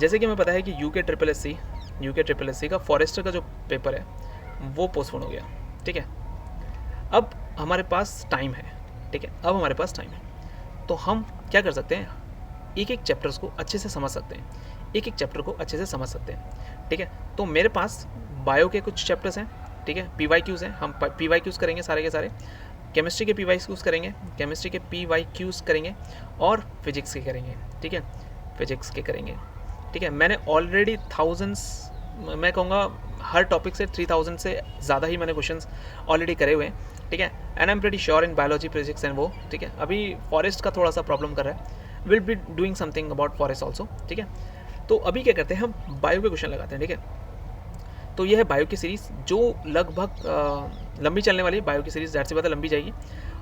जैसे कि हमें पता है कि यूके ट्रिपल एस सी का फॉरेस्टर का जो पेपर है वो पोस्टपोन हो गया, ठीक है। अब हमारे पास टाइम है, ठीक है, अब हमारे पास टाइम है, तो हम क्या कर सकते हैं, एक एक चैप्टर्स को अच्छे से समझ सकते हैं, एक एक चैप्टर को अच्छे से समझ सकते हैं, ठीक है। तो मेरे पास बायो के कुछ चैप्टर्स हैं, ठीक है, पी वाई क्यूज़ हैं, हम पी वाई क्यूज़ करेंगे सारे के सारे, केमिस्ट्री के पी वाई क्यूज़ करेंगे, केमिस्ट्री के पी वाई क्यूज़ करेंगे, और फिजिक्स के करेंगे, ठीक है, फिजिक्स के करेंगे, ठीक है। मैंने ऑलरेडी थाउजेंड्स, मैं कहूँगा हर टॉपिक से 3000 से ज़्यादा ही मैंने क्वेश्चंस ऑलरेडी करे हुए हैं, ठीक है। And I am pretty sure in biology, physics and वो, ठीक है। अभी फॉरेस्ट का थोड़ा सा प्रॉब्लम कर रहा है, will be doing something about forest also, ठीक है। तो अभी क्या करते हैं, हम बायो के क्वेश्चन लगाते हैं, ठीक है। तो यह है बायो की सीरीज़ जो लगभग लंबी चलने वाली है। बायो की सीरीज़ ज़ाहिर सी बात है लंबी जाएगी,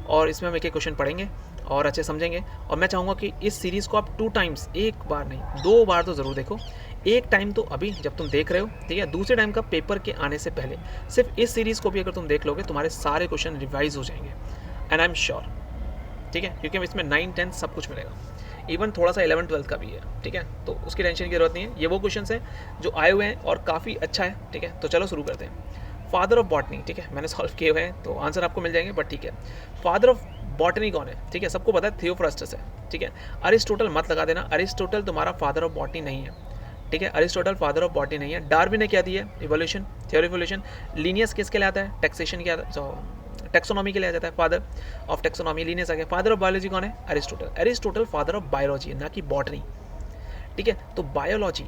और इसमें हम एक एक क्वेश्चन पढ़ेंगे और अच्छे समझेंगे। और मैं चाहूँगा कि इस सीरीज़ को आप 2 टाइम्स, एक बार नहीं 2 बार तो ज़रूर देखो। एक टाइम तो अभी जब तुम देख रहे हो, ठीक है, दूसरे टाइम का पेपर के आने से पहले सिर्फ इस सीरीज़ को भी अगर तुम देख लोगे तुम्हारे सारे क्वेश्चन रिवाइज हो जाएंगे, एंड आई एम श्योर, ठीक है, क्योंकि इसमें 9, 10 सब कुछ मिलेगा, इवन थोड़ा सा 11, 12 का भी है, ठीक है। तो उसकी टेंशन की जरूरत नहीं है, ये वो क्वेश्चन हैं जो आए हुए हैं और काफ़ी अच्छा है, ठीक है। तो चलो शुरू करते हैं। फादर ऑफ बॉटनी, ठीक है, मैंने सॉल्व किए हुए हैं तो आंसर आपको मिल जाएंगे, बट ठीक है। फादर ऑफ बॉटनी कौन है, ठीक है, सबको पता है थियोफ्रास्टस है, ठीक है। अरिस्टोटल मत लगा देना, अरिस्टोटल तुम्हारा फादर ऑफ बॉटनी नहीं है, ठीक है, अरिस्टोटल फादर ऑफ बॉटनी नहीं है। डार्विन ने क्या दिया है, evolution, theory of evolution. Linnaeus किसके लिए आता है, टैक्सेशन के, टेक्सोनॉमी के लिए आ जाता है, फादर ऑफ टेक्सोनॉमी लीनियस आ गया। फादर ऑफ बायोलॉजी कौन है, Aristotle, Aristotle father of biology ना कि बॉटनी, ठीक है। तो बायोलॉजी,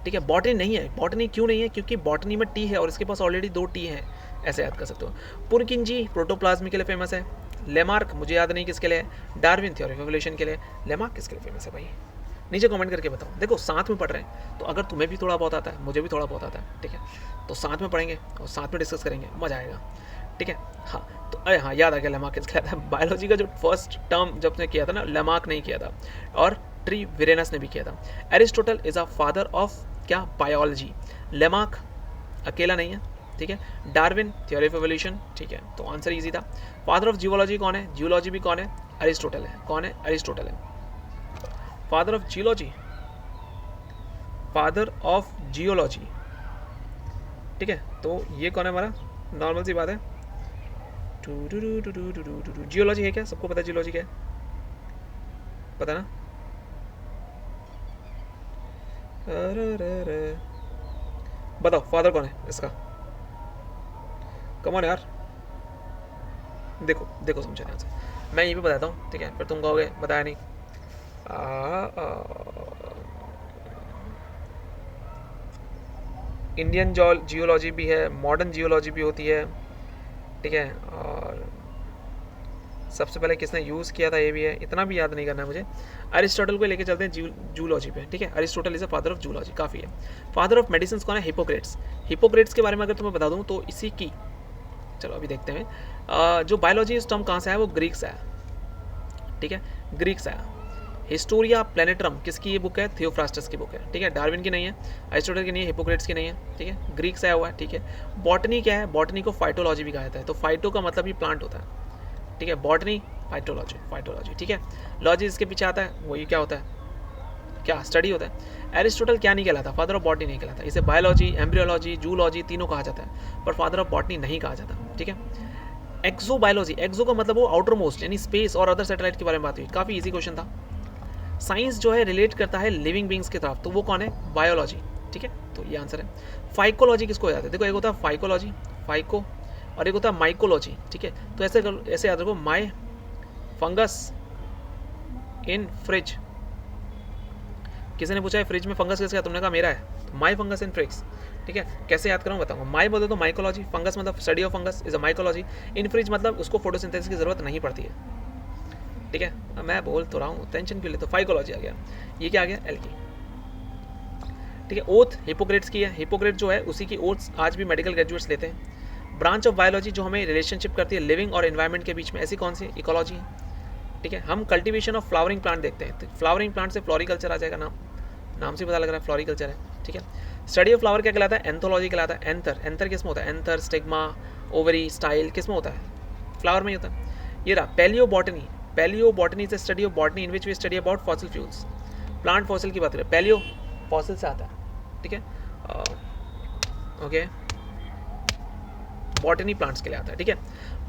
ठीक है, बॉटनी नहीं है। बॉटनी क्यों नहीं है, क्योंकि बॉटनी में टी है और इसके पास ऑलरेडी 2 टी हैं, ऐसे याद कर सकते हो। पुरकिंजी प्रोटोप्लाज्मी के लिए फेमस है, लेमार्क मुझे याद नहीं किसके लिए है, डार्विन थ्योरी ऑफ इवोल्यूशन के लिए, लेमार्क किसके लिए फेमस है भाई, नीचे कमेंट करके बताओ। देखो साथ में पढ़ रहे हैं तो अगर तुम्हें भी थोड़ा बहुत आता है, मुझे भी थोड़ा बहुत आता है, ठीक है, तो साथ में पढ़ेंगे और साथ में डिस्कस करेंगे, मज़ा आएगा, ठीक है। हाँ तो अरे हाँ याद आ गया, लेमार्क किसके आता है। बायोलॉजी का जो फर्स्ट टर्म जब ने किया था ना, लेमार्क नहीं किया था, और ट्री विरेनस ने भी किया था। Aristotle is a father of क्या, बायोलॉजी, लेमार्क अकेला नहीं है, ठीक है। डार्विन थ्योरी ऑफ एवोल्यूशन, ठीक है, तो आंसर इजी था। फादर ऑफ जियोलॉजी कौन है, जियोलॉजी भी कौन है, अरिस्टोटल है, कौन है, अरिस्टोटल है। Father of geology, father of geology, ठीक है, तो ये कौन है हमारा, नॉर्मल सी बात है, जियोलॉजी है क्या, सबको पता है जियोलॉजी क्या है, पता ना, बताओ फादर कौन है इसका, कमॉन यार, देखो देखो समझा ध्यान से, मैं ये भी बताता हूँ, ठीक है, फिर तुम कहोगे बताया नहीं। इंडियन जियोलॉजी भी है, मॉडर्न जियोलॉजी भी होती है, ठीक है, और सबसे पहले किसने यूज़ किया था ये भी है, इतना भी याद नहीं करना है मुझे। अरिस्टोटल को लेके चलते हैं जूलॉजी पे, ठीक है, Aristotle is a father of zoology, काफ़ी है। फादर ऑफ मेडिसिन कौन है, हिपोक्रेट्स, हिपोक्रेट्स के बारे में अगर तुम्हें बता दूँ तो इसी की, चलो अभी देखते हैं। जो बायोलॉजी इस टर्म कहाँ से आया, वो ग्रीक से आया, ठीक है, ग्रीक से आया। हिस्टोरिया प्लेनेट्रम किसकी ये बुक है, थियोफ्रास्टस की बुक है, ठीक है, डार्विन की नहीं है, अरिस्टोटल की नहीं है, हिपोक्रेट्स की नहीं है, ठीक है, ग्रीक से आया हुआ है, ठीक है। बॉटनी क्या है, बॉटनी को फाइटोलॉजी भी कहा जाता है, तो फाइटो का मतलब ही प्लांट होता है, ठीक है, बॉटनी फाइटोलॉजी, ठीक है। लॉजी इसके पीछे आता है, वही क्या होता है, क्या स्टडी होता है। एरिस्टोटल क्या नहीं कहलाता, फादर ऑफ बॉटनी नहीं कहलाता, इसे बायोलॉजी, एम्ब्रियोलॉजी, जूलॉजी तीनों कहा जाता है, पर फादर ऑफ बॉटनी नहीं कहा जाता, ठीक है। एक्सो बायोलॉजी, एक्सो का मतलब वो आउटर मोस्ट यानी स्पेस और अदर सैटेलाइट के बारे में बात हुई, काफ़ी इजी क्वेश्चन था। साइंस जो है रिलेट करता है लिविंग बींग्स की तरफ, तो वो कौन है, बायोलॉजी, ठीक है, तो ये आंसर है। फाइकोलॉजी किसको याद है, देखो एक होता है फाइकोलॉजी, फाइको, और एक होता है माइकोलॉजी, ठीक है, तो ऐसे याद रखो, माई फंगस इन फ्रिज, किसी ने पूछा है फ्रिज में फंगस किसका, तुमने कहा मेरा है, तो माई फंगस इन फ्रिज, ठीक है, कैसे याद करूँ बताऊँगा। माई बोले तो माइकोलॉजी, फंगस मतलब study of fungus is a mycology, in fridge मतलब उसको फोटोसिंथेसिस की जरूरत नहीं पड़ती है, ठीक है, मैं बोल तो रहा हूँ टेंशन क्यों ले, तो फाइकोलॉजी आ गया, ये क्या आ गया, एल की, ठीक है। ओथ हिपोक्रेट्स की है, हिपोक्रेट जो है उसी की ओथ्स आज भी मेडिकल ग्रेजुएट्स लेते हैं। ब्रांच ऑफ बायोलॉजी जो हमें रिलेशनशिप करती है लिविंग और एनवायरनमेंट के बीच में, ऐसी कौन सी, इकोलॉजी है, ठीक है। हम कल्टीवेशन ऑफ फ्लावरिंग प्लांट देखते हैं, तो फ्लावरिंग प्लांट से फ्लोरिकल्चर आ जाएगा, नाम से पता लग रहा है फ्लोरिकल्चर है, ठीक है। स्टडी ऑफ फ्लावर क्या कहलाता है, एंथोलॉजी कहलाता है। एंथर किस में होता है, एंथर, स्टिग्मा, ओवरी, स्टाइल किस में होता है, फ्लावर में ही होता है। ये रहा palaeobotany, palaeobotany is the study of botany in which we study about fossil fuels. Plant fossil की बात करें, पैलियो फॉसिल से आता है, ठीक है, ओके, बॉटनी प्लांट्स के लिए आता है, ठीक है।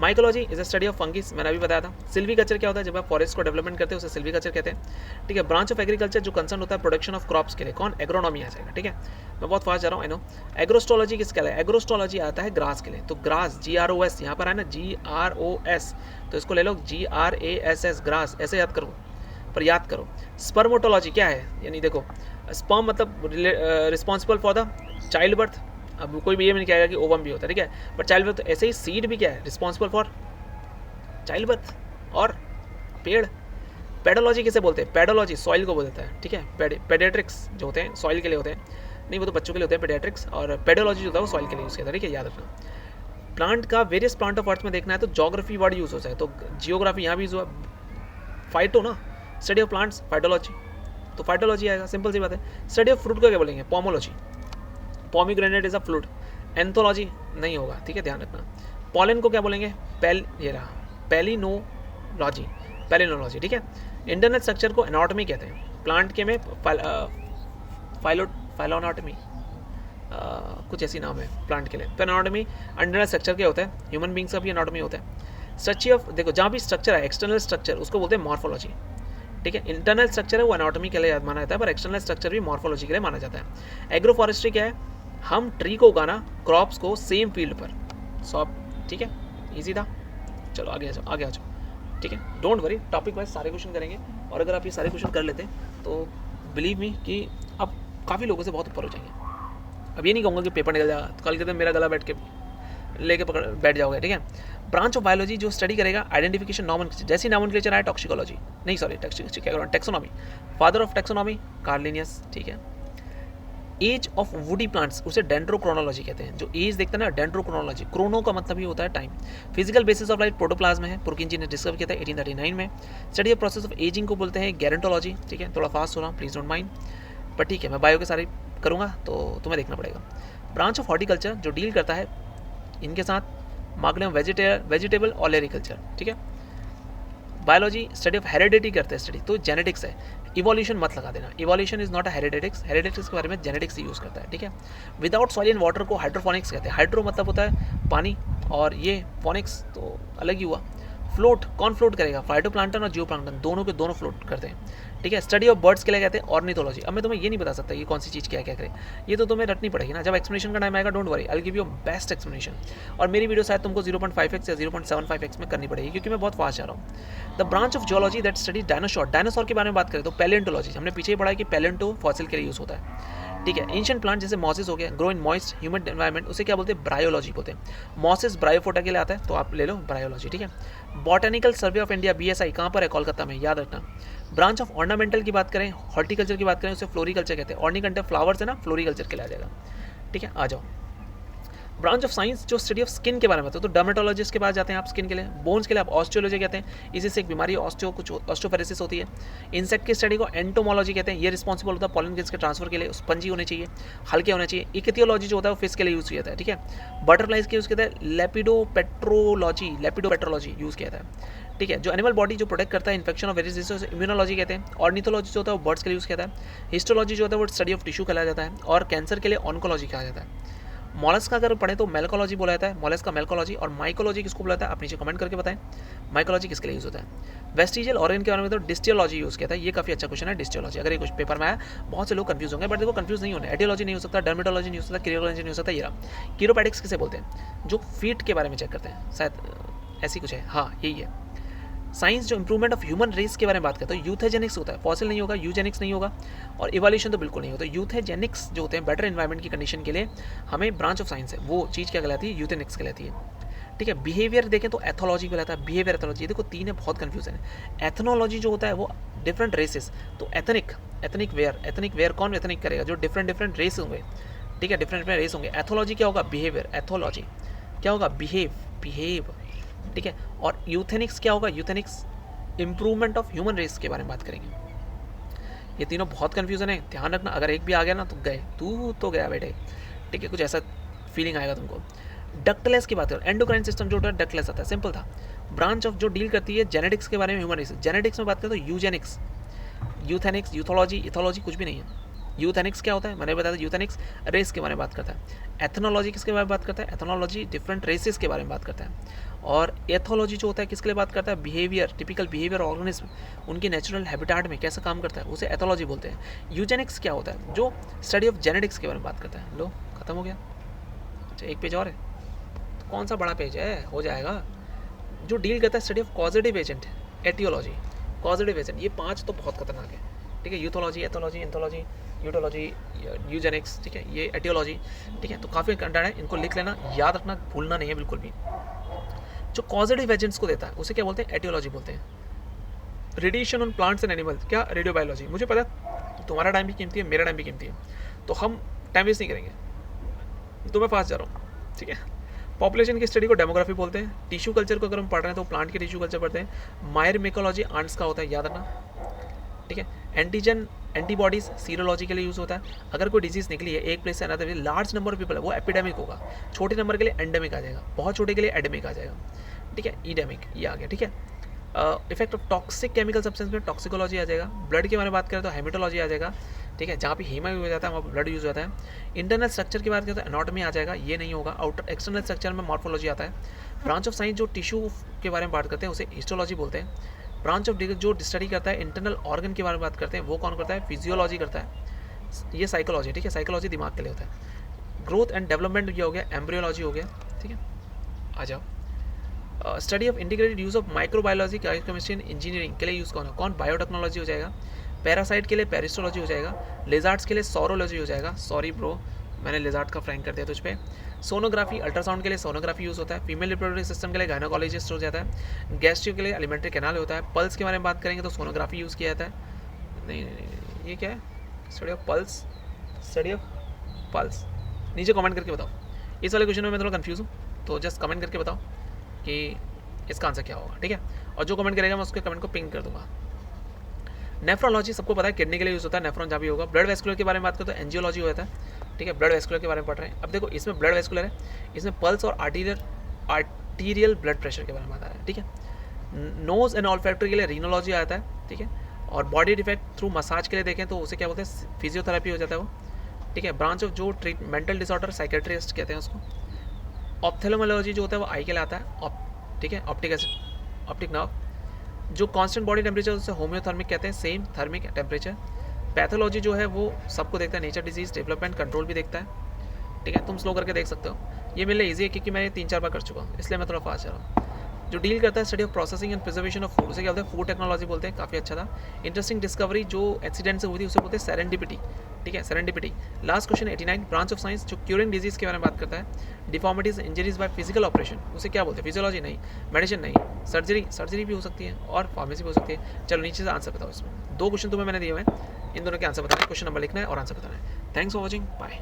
Mycology is a study of fungis, मैंने अभी बताया था। सिल्वीकल्चर क्या होता है, जब आप फॉरेस्ट को डेवलपमेंट करते हैं उसे सिल्वीकल्चर कहते हैं, ठीक है। ब्रांच ऑफ एग्रीकल्चर जो कंसर्न होता है प्रोडक्शन ऑफ क्रॉप्स के लिए, कौन, एग्रोनॉमी आ जाएगा, ठीक है। मैं बहुत फास्ट जा रहा हूँ, आई नो। एग्रोस्ट्रोलॉजी किसके लिए, एग्रोस्ट्रोलॉजी आता है ग्रास के लिए, तो ग्रास GROS यहाँ पर है ना, GROS, तो इसको ले लो GRASS, ग्रास, ऐसे याद करो, पर याद करो। स्पर्मोटोलॉजी क्या है, यानी देखो स्पर्म मतलब responsible for the child birth, अब कोई भी ये नहीं कहेगा कि ओवम भी होता है, ठीक है, पर चाइल्ड बर्थ, ऐसे ही सीड भी क्या है, रिस्पॉन्सिबल फॉर चाइल्ड बर्थ और पेड़। पेडोलॉजी किसे बोलते हैं, पेडोलॉजी सॉइल को बोलता है, ठीक है। पेडियाट्रिक्स जो होते हैं सॉइल के लिए होते हैं, नहीं वो तो बच्चों के लिए होते हैं पेडियाट्रिक्स, और पेडोलॉजी जो होता है वो सॉइल के लिए यूज़ किया था, ठीक है, याद रखना। प्लांट का वेरियस प्लांट ऑफ अर्थ में देखना है तो जोग्राफी वर्ड यूज़ होता है, तो जियोग्राफी यहाँ भी यूज़ हुआ, फाइटो ना, स्टडी ऑफ प्लांट्स, फाइटोलॉजी, तो फाइटोलॉजी आएगा, सिंपल सी बात है। स्टडी ऑफ फ्रूट को क्या बोलेंगे, pomology, pomegranate is a fruit, anthology नहीं होगा, ठीक है, ध्यान रखना। पॉलन को क्या बोलेंगे, पैलिनोलॉजी, पैलिनोलॉजी, ठीक है। इंटरनल स्ट्रक्चर को एनाटॉमी कहते हैं, प्लांट के में फाइलोनाटमी, कुछ ऐसी नाम है प्लांट के लिए, तो एनाटॉमी इंटरनल स्ट्रक्चर क्या होता है, ह्यूमन बींग्स का भी एनाटॉमी होता है। स्ट्रक्चर ऑफ, देखो जहाँ भी स्ट्रक्चर है एक्सटर्नल स्ट्रक्चर उसको बोलते हैं मॉर्फोलॉजी, ठीक है। इंटरनल स्ट्रक्चर है वो एनाटॉमी के लिए माना जाता है, पर एक्सटर्नल स्ट्रक्चर भी मॉर्फोलॉजी के लिए माना जाता है। एग्रो फॉरेस्ट्री क्या है, हम ट्री को उगाना, क्रॉप्स को सेम फील्ड पर, सॉप, ठीक है, इजी था। चलो आगे आ जाओ, आगे आ जाओ, ठीक है, डोंट वरी, टॉपिक वाइज सारे क्वेश्चन करेंगे, और अगर आप ये सारे क्वेश्चन कर लेते हैं तो बिलीव मी कि आप काफ़ी लोगों से बहुत ऊपर हो जाएंगे। अब ये नहीं कहूँगा कि पेपर निकल जाएगा, तो कल के दिन मेरा गला बैठ के लेके पकड़ बैठ जाओगे, ठीक है। ब्रांच ऑफ बायोलॉजी जो स्टडी करेगा आइडेंटिफिकेशन, नॉमेनक्लेचर, जैसी नॉमेनक्लेचर आया टॉक्सिकोलॉजी, नहीं sorry taxonomy, father of taxonomy Carl Linnaeus, ठीक है। एज ऑफ वुडी प्लांट्स उसे डेंड्रोक्रोनोलॉजी कहते हैं, जो एज देखते हैं ना, डेंड्रोक्रोनोलॉजी, क्रोनो का मतलब ही होता है time. Physical basis of life protoplasm है, पुरकिंजी ने डिस्कवर किया था 1839 में। Study of process of ageing को बोलते हैं गेरेंटोलॉजी, ठीक है, थोड़ा फास्ट हो रहा हूँ प्लीज डोंट माइंड, पर ठीक है मैं बायो के सारे करूँगा तो तुम्हें देखना पड़ेगा। ब्रांच ऑफ हॉर्टिकल्चर जो डील करता है इनके साथ, मार्केट वेजिटेबल और एग्रीकल्चर, ठीक है। बायोलॉजी स्टडी ऑफ हेरिडिटी करते हैं स्टडी, तो जेनेटिक्स है। इवोल्यूशन मत लगा देना, इवोल्यूशन इज नॉट अ हेरिडेटिक्स, हेरिडेटिक्स के बारे में जेनेटिक्स यूज़ करता है, ठीक है। विदाउट सॉइल एंड वाटर को हाइड्रोफोनिक्स कहते हैं, हाइड्रो मतलब होता है पानी, और ये फोनिक्स तो अलग ही हुआ। फ्लोट, कौन फ्लोट करेगा, फाइटोप्लांक्टन और जियोप्लांक्टन दोनों के दोनों फ्लोट करते हैं, ठीक है। स्टडी ऑफ बर्ड्स के लिए कहते हैं ऑर्निथोलॉजी। अब मैं तुम्हें ये नहीं बता सकता ये कौन सी चीज़ क्या क्या करे, ये तो तुम्हें रटनी पड़ेगी ना, जब एक्सप्लेनेशन का टाइम आएगा don't worry, I will give you best explanation. और मेरी वीडियो शायद तुमको 0.5x या 0.75x में करनी पड़ेगी, क्योंकि मैं बहुत फास्ट जा रहा हूँ। The branch of geology that study dinosaur, dinosaur के बारे में बात करें तो पैलेंटोलॉजी, हमने पीछे ही पढ़ा है कि पैलेंटो फॉसिल के लिए यूज़ होता है, ठीक है। एंशिएंट प्लांट जैसे मॉसिस हो गया, grow in moist humid environment, उसे क्या बोलते हैं, ब्रायोलॉजी बोलते हैं। मॉसिस ब्रायोफोटा के लिए आता है, तो आप ले लो ब्रायोलॉजी, ठीक है। Botanical survey of India BSI कहाँ पर है, कोलकाता में, याद रखना। ब्रांच ऑफ ऑर्नामेंटल की बात करें, हॉर्टिकल्चर की बात करें, उसे फ्लोरिकल्चर कहते हैं। ऑर्निकल्चर फ्लावर्स है ना, फ्लोरिकल्चर के लिए आ जाएगा, ठीक है। आ जाओ ब्रांच ऑफ साइंस जो स्टडी ऑफ स्किन के बारे में, तो डर्मेटोलॉजिस्ट के पास जाते हैं आप स्किन के लिए। बोन्स के लिए आप ऑस्टियोलॉजी कहते हैं, इसी से एक बीमारी कुछ ऑस्टियोफेरेसिस होती है। इंसेक्ट की स्टडी को एंटोमोलॉजी कहते हैं, ये रिस्पॉन्सिबल होता है पॉलन ग्रेन्स के ट्रांसफर के लिए, स्पंजी होने चाहिए, हल्के होने चाहिए। इक्थियोलॉजी जो होता है वो फिश के लिए यूज़ किया जाता है, ठीक है। बटरफ्लाइज के यूज़ किया जाता है लेपिडोपेट्रोलॉजी यूज़ किया जाता है, ठीक है। जो एनिमल बॉडी जो प्रोटेक्ट करता है infection of various disease, immunology कहते हैं। ऑर्निथोलॉजी जो होता है वो बर्ड्स के लिए यूज़ किया जाता है। हिस्टोलॉजी जो होता है वो स्टडी ऑफ टिश्यू कहलाया जाता है, और कैंसर के लिए ऑन्कोलॉजी कहा जाता है। मॉलस्क का अगर पढ़े तो मेलकोलॉजी बोला जाता है, मॉलस्क का मेलकोलॉजी। और माइकोलॉजी किसको बोला जाता है, आप नीचे कमेंट करके बताएं माइकोलॉजी किसके लिए यूज़ होता है। वेस्टिजियल ऑर्गन के बारे में तो डिस्टियोलॉजी यूज़ किया था, ये काफ़ी अच्छा क्वेश्चन है डिस्टियोलॉजी, अगर ये कुछ पेपर में आया बहुत से लोग कंफ्यूज होंगे, बट देखो कंफ्यूज नहीं होने। एटियोलॉजी नहीं हो सकता, डर्मेटोलॉजी नहीं हो सकता, क्रियोलॉजी नहीं हो सकता, ये रहा। कीरोपैटिक्स किसे बोलते हैं, जो फीट के बारे में चेक करते हैं, शायद ऐसी कुछ है, हाँ यही है। साइंस जो इंप्रूवमेंट ऑफ ह्यूमन रेस के बारे में बात करते हैं, तो यूथेजेनिक्स होता है, फॉसिल नहीं होगा, यूजेनिक्स नहीं होगा, और इवोल्यूशन तो बिल्कुल नहीं होता। यूथेजेनिक्स जो होते हैं बेटर एनवायरनमेंट की कंडीशन के लिए हमें ब्रांच ऑफ साइंस है, वो चीज़ क्या कहलाती है, यूथेनिक्स कहलाती है, ठीक है। बिहेवियर देखें तो एथोलॉजी कहलाता है, बिहेवियर एथोलॉजी, देखो तीन है, बहुत कन्फ्यूजन है। एथनोलॉजी जो होता है वो डिफरेंट रेसेस, तो एथनिक वेयर कौन एथनिक करेगा, जो डिफरेंट रेस होंगे, ठीक है, डिफरेंट रेस होंगे। एथोलॉजी क्या होगा, बिहेवियर, एथोलॉजी क्या होगा, बिहेव, ठीक है। और यूथेनिक्स क्या होगा, euthenics improvement of human race के बारे में बात करेंगे। ये तीनों बहुत कन्फ्यूजन है, ध्यान रखना, अगर एक भी आ गया ना तो गए, तू तो गया बेटे, ठीक है, कुछ ऐसा फीलिंग आएगा तुमको। डक्टलेस की बात करें, एंडोक्राइन सिस्टम जो होता है डक्टलेस आता है, सिंपल था। ब्रांच ऑफ जो डील करती है जेनेटिक्स के बारे में, ह्यूमन रेस, जेनेटिक्स में बात करें तो यूजेनिक्स, यूथेनिक्स, यूथोलॉजी, इथोलॉजी कुछ भी नहीं है। यूथेनिक्स क्या होता है, मैंने बताया था, यूथेनिक्स रेस के बारे में बात करता है। एथनोलॉजी किसके बारे में बात करता है, एथनोलॉजी डिफरेंट रेसेस के बारे में बात करता है। और एथोलॉजी जो होता है किसके लिए बात करता है, बिहेवियर, टिपिकल बिहेवियर ऑर्गेनिज्म, उनकी नेचुरल हैबिटेट में कैसा काम करता है, उसे एथोलॉजी बोलते हैं। यूजेनिक्स क्या होता है, जो स्टडी ऑफ जेनेटिक्स के बारे में बात करता है। लो खत्म हो गया। अच्छा एक पेज और है, तो कौन सा बड़ा पेज है, हो जाएगा। जो डील करता है study of causative agent, aetiology, causative agent, ये 5 तो बहुत खतरनाक है, ठीक है। यूथोलॉजी, एथोलॉजी, एंथोलॉजी, यूटोलॉजी, यूजेनिक्स, ठीक है, ये एटियोलॉजी, ठीक है। तो काफ़ी कंटेंट है, इनको लिख लेना, याद रखना, भूलना नहीं है बिल्कुल भी। जो कॉजेटिव एजेंट्स को देता है उसे क्या बोलते हैं, एटियोलॉजी बोलते हैं। Radiation on plants and animals, क्या, रेडियो बायोलॉजी। मुझे पता है तुम्हारा टाइम भी कीमती है, मेरा टाइम भी कीमती है, तो हम टाइम वेस्ट नहीं करेंगे, तो मैं फास्ट जा रहा हूँ, ठीक है। पॉपुलेशन की स्टडी को डेमोग्राफी बोलते हैं। टिश्यू कल्चर को अगर हम पढ़ रहे हैं तो प्लांट के टिश्यू कल्चर पढ़ते हैं। मायर मिकोलॉजी आंट्स का होता है, याद रखना, ठीक है। एंटीजन, एंटीबॉडीज सीरोलॉजी के लिए यूज़ होता है। अगर कोई डिजीज निकली है एक प्लेस से another, large number of people है, वो एपिडेमिक होगा। छोटे नंबर के लिए एंडेमिक आ जाएगा, बहुत छोटे के लिए एडेमिक आ जाएगा, ठीक है, ईडेमिक ये आ गया, ठीक है। Effect of toxic chemical substance में टॉक्सिकोलॉजी आ जाएगा। ब्लड के बारे में बात करें तो हेमेटोलॉजी आ जाएगा, ठीक है, जहाँ पे हीमा यूज हो जाता है वहाँ ब्लड यूज होता है। इंटरनल स्ट्रक्चर की बात करें तो एनाटॉमी आ जाएगा, ये नहीं होगा। आउटर एक्सटर्नल स्ट्रक्चर में मॉर्फोलॉजी आता है। ब्रांच ऑफ साइंस जो टिश्यू के बारे में बात करते हैं उसे हिस्टोलॉजी बोलते हैं। ब्रांच ऑफ जो स्टडी करता है इंटरनल ऑर्गन के बारे में बात करते हैं, वो कौन करता है, फिजियोलॉजी करता है। ये साइकोलॉजी, ठीक है, साइकोलॉजी दिमाग के लिए होता है। ग्रोथ एंड डेवलपमेंट ये हो गया, एम्ब्रियोलॉजी हो गया, ठीक है। आ जाओ, study of integrated use of microbiology, chemistry and engineering के लिए यूज़ कौन, बायोटेक्नोलॉजी हो जाएगा। पैरासाइट के लिए पेरिस्टोलॉजी हो जाएगा। लेजार्ड्स के लिए सौरोलॉजी हो जाएगा। सॉरी ब्रो, मैंने लेजार्ड का फ्रैंक कर दिया तुझ पे। सोनोग्राफी, अल्ट्रासाउंड के लिए सोनोग्राफी यूज़ होता है। फीमेल रिप्रोडक्टिव सिस्टम के लिए गायनोकोलॉजिस्ट हो जाता है। गैस्ट्रियो के लिए एलिमेंट्री कैनाल होता है। पल्स के बारे में बात करेंगे तो सोनोग्राफी यूज़ किया जाता है। नहीं, ये क्या है, study of pulse, study of pulse. नीचे कमेंट करके बताओ, इस वाले क्वेश्चन में मैं थोड़ा कंफ्यूज हूँ, तो जस्ट कमेंट करके बताओ कि इसका आंसर क्या होगा, ठीक है। और जो कमेंट करेगा मैं उसके कमेंट को पिंग कर दूंगा। नेफ्रोलॉजी सबको पता है, किडनी के लिए यूज़ होता है, नेफ्रॉन जहाँ भी होगा। ब्लड वेस्कुलर के बारे में बात करें तो एंजियोलॉजी होता है, ठीक है। ब्लड वेस्कुलर के बारे में पढ़ रहे हैं। अब देखो इसमें ब्लड वेस्कुलर है, इसमें पल्स और आर्टीरियल ब्लड प्रेशर के बारे में आता है, ठीक है। नोज एंड ऑल्फैक्टरी के लिए रीनोलॉजी आता है, ठीक है। और बॉडी डिफेक्ट थ्रू मसाज के लिए देखें तो उसे क्या बोलते हैं, फिजियोथेरेपी हो जाता है वो, ठीक है। ब्रांच ऑफ जो ट्रीट मेंटल डिसऑर्डर, साइकेट्रिस्ट कहते हैं उसको। ऑप्थेल्मोलॉजी जो होता है वो आई के लिए आता है, ठीक है, ऑप्टिक नर्व। जो कांस्टेंट बॉडी टेम्परेचर उसे होम्योथर्मिक कहते हैं, सेम थर्मिक टेम्परेचर। पैथोलॉजी जो है वो सबको देखता है, नेचर, डिजीज, डेवलपमेंट, कंट्रोल भी देखता है, ठीक है। तुम स्लो करके देख सकते हो, ये मेरे लिए ईजी है क्योंकि मैं 3-4 बार कर चुका हूँ, इसलिए मैं थोड़ा फास्ट जा रहा हूँ। जो डील करता है study of processing and preservation of food, उसे क्या बोलते हैं, फूड टेक्नोलॉजी बोलते हैं, काफ़ी अच्छा था। इंटरेस्टिंग डिस्कवरी जो एक्सीडेंट से हुई थी उसे बोलते हैं सेरेंडिपिटी, ठीक है, serendipity. Last question 89, branch of science जो क्यूरिंग डिजीज के बारे में बात करता है। Deformities, injuries by physical operation, उसे क्या बोलते हैं, फिजियोलॉजी नहीं, मेडिसिन नहीं, सर्जरी भी हो सकती है और फार्मेसी भी हो सकती है। चलो नीचे से आंसर बताओ, इसमें 2 क्वेश्चन तुम्हें मैंने दिए हुए हैं, इन दोनों के आंसर बताना है, क्वेश्चन नंबर लिखना है और आंसर बताना है। Thanks for watching, bye.